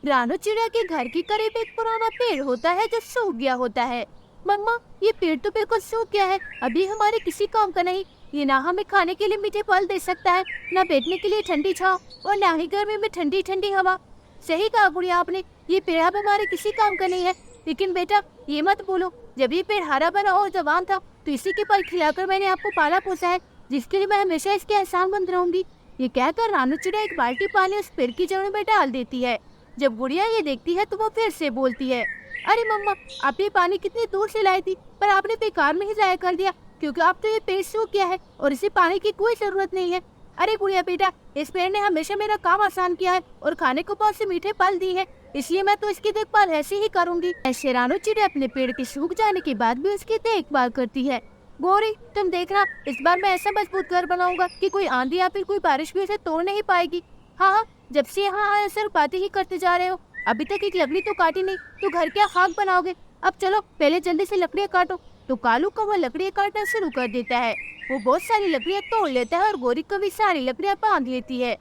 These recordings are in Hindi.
रानू चिड़िया के घर के करीब एक पुराना पेड़ होता है जो सूख गया होता है। मम्मा, ये पेड़ तो बिल्कुल सूख गया है, अभी हमारे किसी काम का नहीं। ये ना हमें खाने के लिए मीठे फल दे सकता है, ना बैठने के लिए ठंडी छांव, और ना ही गर्मी में ठंडी ठंडी हवा। सही कहा गुड़िया आपने, ये पेड़ अब हमारे किसी काम का नहीं है। लेकिन बेटा, ये मत बोलो, जब ये पेड़ हरा भरा और जवान था तो इसी के फल खिलाकर मैंने आपको पाला पोसा है, जिसके लिए मैं हमेशा इसके एहसानमंद रहूंगी। ये कहकर रानू चिड़िया एक बाल्टी पानी उस पेड़ की जड़ों में डाल देती है। जब गुड़िया ये देखती है तो वो फिर से बोलती है, अरे मम्मा, आप ये पानी कितनी दूर से लाई थी, पर आपने बेकार में ही जाया कर दिया, क्योंकि अब तो ये पेड़ सूख गया है और इसे पानी की कोई जरूरत नहीं है। अरे गुड़िया बेटा, इस पेड़ ने हमेशा मेरा काम आसान किया है और खाने को बहुत से मीठे फल दिए हैं, इसलिए मैं तो इसकी देखभाल ऐसे ही करूंगी। ऐसे रानू चिड़िया अपने पेड़ के सूख जाने के बाद भी उसकी देखभाल करती है। गौरी, तुम देखना, इस बार मैं ऐसा मजबूत घर बनाऊंगा कि कोई आंधी या फिर कोई बारिश भी उसे तोड़ नहीं पाएगी। हाँ हाँ, जब से यहाँ आए सर बातें ही करते जा रहे हो, अभी तक एक लकड़ी तो काटी नहीं, तो घर क्या खाक बनाओगे। अब चलो पहले जल्दी से लकड़ियाँ काटो। तो कालू कौवा लकड़ियाँ काटना शुरू कर देता है। वो बहुत सारी लकड़ियाँ तोड़ लेता है और गौरी को भी सारी लकड़ियाँ बांध लेती है।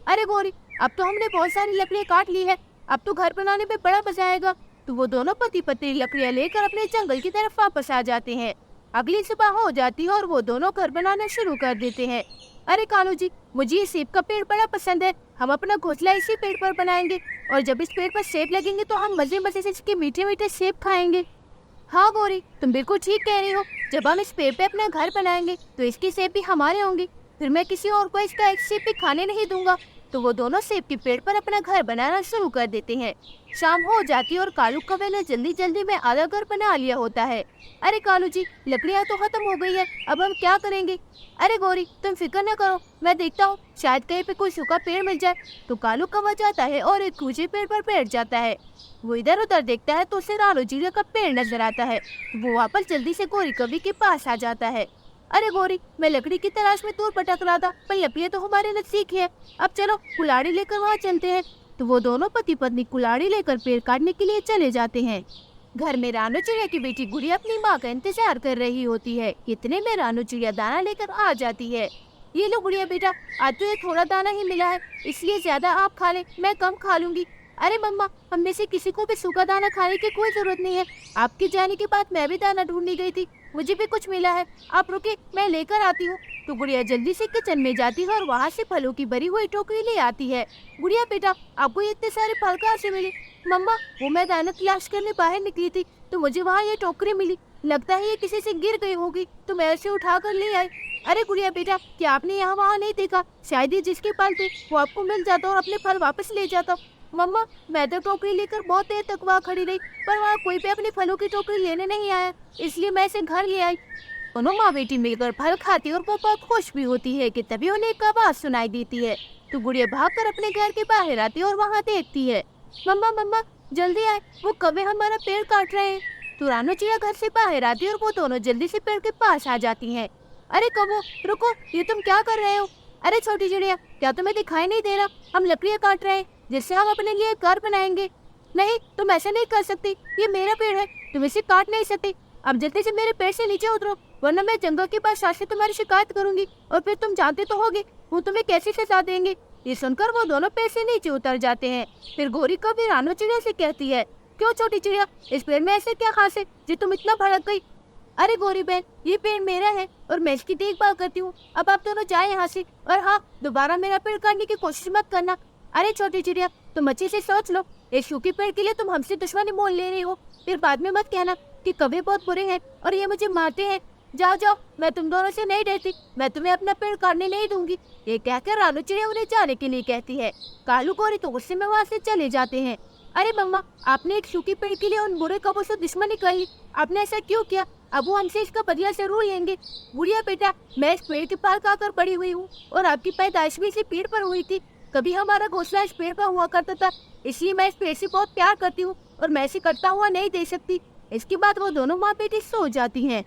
अरे गौरी, अब तो हमने बहुत सारी लकड़ियाँ काट ली है, अब तो घर बनाने में बड़ा मजा आएगा। तो वो दोनों पति पत्नी लकड़ियाँ लेकर अपने जंगल की तरफ वापस आ जाते हैं। अगली सुबह हो जाती है और वो दोनों घर बनाना शुरू कर देते हैं। अरे कालू जी, मुझे ये सेब का पेड़ बड़ा पसंद है, हम अपना घोंसला इसी पेड़ पर बनाएंगे, और जब इस पेड़ पर सेब लगेंगे तो हम मजे मजे से इसके मीठे मीठे सेब खाएंगे। हाँ गौरी, तुम बिल्कुल ठीक कह रही हो, जब हम इस पेड़ पे अपना घर बनाएंगे तो इसके सेब भी हमारे होंगे, फिर मैं किसी और को इसका एक सेब भी खाने नहीं दूंगा। तो वो दोनों सेब के पेड़ पर अपना घर बनाना शुरू कर देते हैं। शाम हो जाती है और कालू कौवे ने जल्दी जल्दी में आधा घर बना लिया होता है। अरे कालू जी, लकड़ियाँ तो खत्म हो गई है, अब हम क्या करेंगे। अरे गौरी, तुम फिक्र न करो, मैं देखता हूँ, शायद कहीं पे कोई सूखा पेड़ मिल जाए। तो कालू कौवा जाता है और एक ऊंचे पेड़ पर बैठ जाता है। वो इधर उधर देखता है तो उसे रानू चिड़िया का पेड़ नजर आता है। वो वापस जल्दी से गौरी कवि के पास आ जाता है। अरे गौरी, मैं लकड़ी की तलाश में दूर भटक रहा था, पर लकड़ियाँ तो हमारे नजदीक है, अब चलो कुल्हाड़ी लेकर वहाँ चलते हैं। तो वो दोनों पति पत्नी कुल्हाड़ी लेकर पेड़ काटने के लिए चले जाते हैं। घर में रानू चिड़िया की बेटी गुड़िया अपनी माँ का इंतजार कर रही होती है। इतने में रानू चिड़िया दाना लेकर आ जाती है। ये लो गुड़िया बेटा, आज तो ये थोड़ा दाना ही मिला है, इसलिए ज्यादा आप खा लें, मैं कम खा लूंगी। अरे मम्मा, हम में से किसी को भी सूखा दाना खाने की कोई जरूरत नहीं है, आपके जाने के बाद मैं भी दाना ढूंढने गई थी, मुझे भी कुछ मिला है, आप रुके, मैं लेकर आती हूँ। तो गुड़िया जल्दी से किचन में जाती है और वहाँ से फलों की भरी हुई टोकरी ले आती है। गुड़िया बेटा, आपको ये इतने सारे फल कहाँ से मिले। मम्मा, वो मैं दाना तलाश करने बाहर निकली थी तो मुझे वहाँ ये टोकरी मिली, लगता है ये किसी से गिर गई होगी, तो मैं उसे उठा कर ले आई। अरे गुड़िया बेटा, क्या आपने यहाँ वहाँ नहीं देखा, शायद ये जिसके फल थे वो आपको मिल जाता और अपने फल वापस ले जाता। मम्मा, मैं तो टोकरी लेकर बहुत देर तक वहाँ खड़ी रही, पर वहाँ कोई भी अपनी फलों की टोकरी लेने नहीं आया, इसलिए मैं इसे घर ले आई। दोनों माँ बेटी मिलकर फल खाती और वो बहुत खुश भी होती है कि तभी उन्हें एक आवाज सुनाई देती है। तो गुड़िया भागकर अपने घर के बाहर आती है और वहाँ देखती है। मम्मा मम्मा, जल्दी आए, वो कौवे हमारा पेड़ काट रहे हैं। तो रानू चिड़िया घर से बाहर आती है और वो दोनों जल्दी से पेड़ के पास आ जाती हैं। अरे कौवो, रुको, ये तुम क्या कर रहे हो। अरे छोटी चिड़िया, क्या तुम्हें दिखाई नहीं दे रहा, हम लकड़ियाँ काट रहे हैं, जिससे हम अपने लिए घर बनाएंगे। नहीं, तुम ऐसा नहीं कर सकती, ये मेरा पेड़ है, तुम इसे काट नहीं सकती। अब जल्दी से मेरे पेड़ से नीचे उतरो, वरना मैं जंगल के पास से तुम्हारी शिकायत करूंगी, और फिर तुम जानते तो होगे वो तुम्हें कैसे सजा देंगे। ये सुनकर वो दोनों पेड़ से नीचे उतर जाते हैं। फिर गौरी कभी रानू चिड़िया से कहती है, क्यों छोटी चिड़िया, इस पेड़ में ऐसे क्या खास है जो तुम इतना भड़क गई। अरे गौरी बहन, ये पेड़ मेरा है और मैं इसकी देखभाल करती हूँ, अब आप दोनों जाए यहाँ से, और हाँ, दोबारा मेरा पेड़ काटने की कोशिश मत करना। अरे छोटी चिड़िया, तुम अच्छे से सोच लो, इस सूखे पेड़ के लिए तुम हमसे दुश्मनी मोल ले रही हो, फिर बाद में मत कहना कि कौवे बहुत बुरे हैं और ये मुझे मारते हैं। जाओ जाओ, मैं तुम दोनों से नहीं डरती, मैं तुम्हें अपना पेड़ काटने नहीं दूंगी। ये कहकर रानू चिड़िया उन्हें जाने के लिए कहती है। कालू गौरी तो गुस्से में वहाँ से चले जाते हैं। अरे मम्मा, आपने एक सूखे पेड़ के लिए उन बुरे कौवों से दुश्मनी कर ली, आपने ऐसा क्यों किया, अब वो हमसे इसका बदला जरूर लेंगे। बुढ़िया बेटा, मैं इस पेड़ के पास आकर बड़ी हुई हूँ और आपकी पैदाइश भी इसी पेड़ पर हुई थी, कभी हमारा घोंसला इस पेड़ पर हुआ करता था, इसलिए मैं इस पेड़ से बहुत प्यार करती हूँ और मैं इसे कटता हुआ नहीं दे सकती। इसके बाद वो दोनों माँ बेटी सो जाती हैं।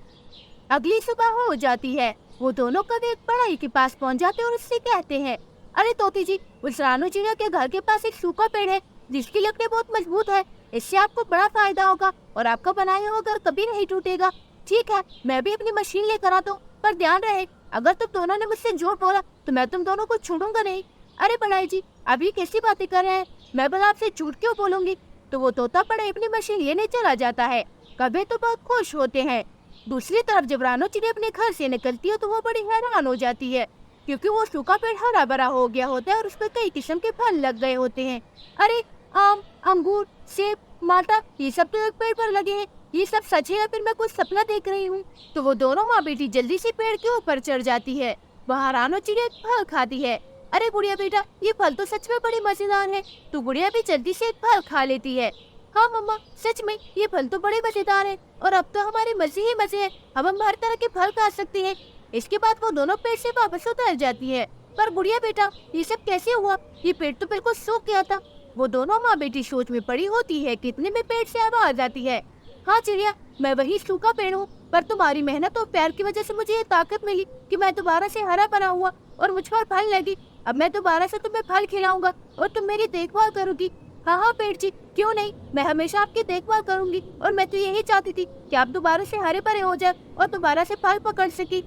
अगली सुबह हो जाती है, वो दोनों कभी एक पढ़ाई के पास पहुँच जाते और उससे कहते हैं, अरे तोती जी, उस रानू चिड़िया के घर के पास एक सूखा पेड़ है जिसकी लकड़ी बहुत मजबूत है, इससे आपको बड़ा फायदा होगा और आपका बनाया हुआ घर कभी नहीं टूटेगा। ठीक है, मैं भी अपनी मशीन लेकर आता हूँ, पर ध्यान रहे, अगर तुम दोनों ने मुझसे झूठ बोला तो मैं तुम दोनों को छोड़ूंगा नहीं। अरे बड़ाई जी, अभी कैसी बातें कर रहे हैं? मैं भला आपसे झूठ क्यों बोलूंगी? तो वो तोता बड़ाई अपनी मशीन लेने चला जाता है। कभी तो बहुत खुश होते हैं। दूसरी तरफ जब रानो चिड़िया अपने घर से निकलती है तो वो बड़ी हैरान हो जाती है, क्योंकि वो सूखा पेड़ हरा भरा हो गया होता है और उसपे कई किस्म के फल लग गए होते हैं। अरे आम, अंगूर, सेब, माल्टा, ये सब तो एक पेड़ पर लगे हैं। ये सब सच है या फिर मैं कुछ सपना देख रही हूँ? तो वो दोनों माँ बेटी जल्दी से पेड़ के ऊपर चढ़ जाती है। वहाँ रानो चिड़िया एक फल खाती है। अरे गुड़िया बेटा, ये फल तो सच में बड़े मजेदार है। तो गुड़िया भी जल्दी से एक फल खा लेती है। हाँ मम्मा, सच में ये फल तो बड़े मजेदार है और अब तो हमारे मजे ही मजे हैं। अब हम हर तरह के फल खा सकते हैं। इसके बाद वो दोनों पेड़ से वापस उतर जाती है। पर गुड़िया बेटा, ये सब कैसे हुआ? ये पेड़ तो बिल्कुल सूख गया था। वो दोनों माँ बेटी सोच में पड़ी होती है कि इतने में पेड़ से आवाज आती है। हाँ चिड़िया, मैं वही सूखा पेड़ हूँ, पर तुम्हारी मेहनत और प्यार की वजह से मुझे ये ताकत मिली कि मैं दोबारा से हरा बना हुआ और मुझ पर फल लगी। अब मैं दोबारा से तुम्हें फल खिलाऊंगा और तुम मेरी देखभाल करोगी। हाँ हाँ पेड़ जी, क्यों नहीं, मैं हमेशा आपकी देखभाल करूंगी। और मैं तो यही चाहती थी कि आप दोबारा से हरे भरे हो जाए और दोबारा से फल पकड़ सकी।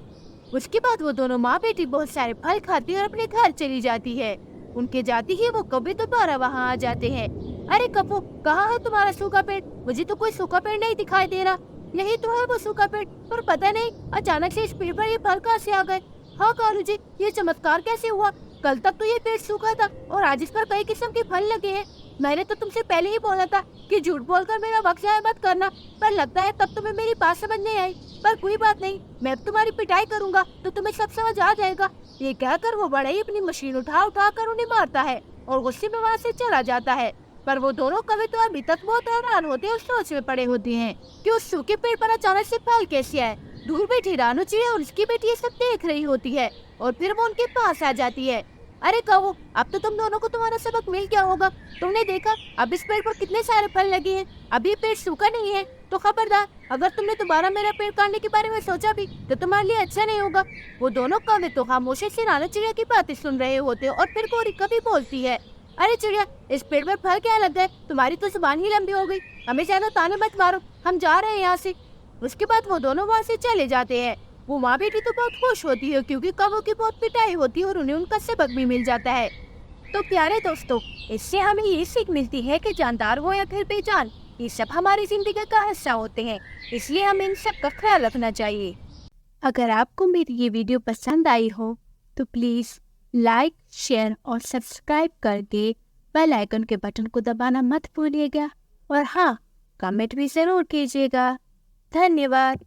उसके बाद वो दोनों माँ बेटी बहुत सारे फल खाती और अपने घर चली जाती है। उनके जाती ही वो कभी दोबारा वहाँ आ जाते हैं। अरे कपू, कहाँ है तुम्हारा सूखा पेड़? मुझे तो कोई सूखा पेड़ नहीं दिखाई दे रहा। यही तो है वो सूखा पेड़, पर पता नहीं अचानक से इस पेड़ पर ये फल कहाँ से आ गए। हाँ कालू जी, ये चमत्कार कैसे हुआ? कल तक तो ये पेड़ सूखा था और आज इस पर कई किस्म के फल लगे हैं। मैंने तो तुमसे पहले ही बोला था कि झूठ बोलकर मेरा वक्त जाया मत करना, पर लगता है तब तुम्हें मेरी बात समझ नहीं आई। पर कोई बात नहीं, मैं अब तुम्हारी पिटाई करूंगा तो तुम्हें सब समझ आ जाएगा। ये कहकर वो बड़ा ही अपनी मशीन उठा उठा कर उन्हें मारता है और गुस्से में वहाँ से चला जाता है। पर वो दोनों कभी तो अभी तक बहुत हैरान होते हैं और सोच में पड़े होते हैं कि उस सूखे पेड़ पर अचानक से फल कैसे आए। दूर बैठी रानो चिड़िया और उसकी बेटी ये सब देख रही होती है और फिर वो उनके पास आ जाती है। अरे कहो, अब तो तुम दोनों को तुम्हारा सबक मिल गया होगा। तुमने देखा अब इस पेड़ पर कितने सारे फल लगे हैं। अभी पेड़ सूखा नहीं है तो खबरदार, अगर तुमने दोबारा मेरा पेड़ काटने के बारे में सोचा भी तो तुम्हारे लिए अच्छा नहीं होगा। वो दोनों कौवे तो खामोशी से रानो चिड़िया की बातें सुन रहे होते और फिर गोरी कभी बोलती है, अरे चिड़िया, इस पेड़ पर फल क्या लग गए? तुम्हारी तो जुबान ही लंबी हो गई। हमें ज्यादा ताने मत मारो, हम जा रहे हैं यहाँ से। उसके बाद वो दोनों वहाँ से चले जाते हैं। वो माँ बेटी तो बहुत खुश होती है क्योंकि कौवों की बहुत पिटाई होती है और उन्हें उनका सबक भी मिल जाता है। तो प्यारे दोस्तों, इससे हमें ये सीख मिलती है कि जानदार हो या फिर बेजान, ये सब हमारी जिंदगी का हिस्सा होते हैं, इसलिए हमें इन सब का ख्याल रखना चाहिए। अगर आपको मेरी ये वीडियो पसंद आई हो तो प्लीज़ लाइक, शेयर और सब्सक्राइब करके बेल आइकन के बटन को दबाना मत भूलिएगा। और हाँ, कमेंट भी ज़रूर कीजिएगा। धन्यवाद।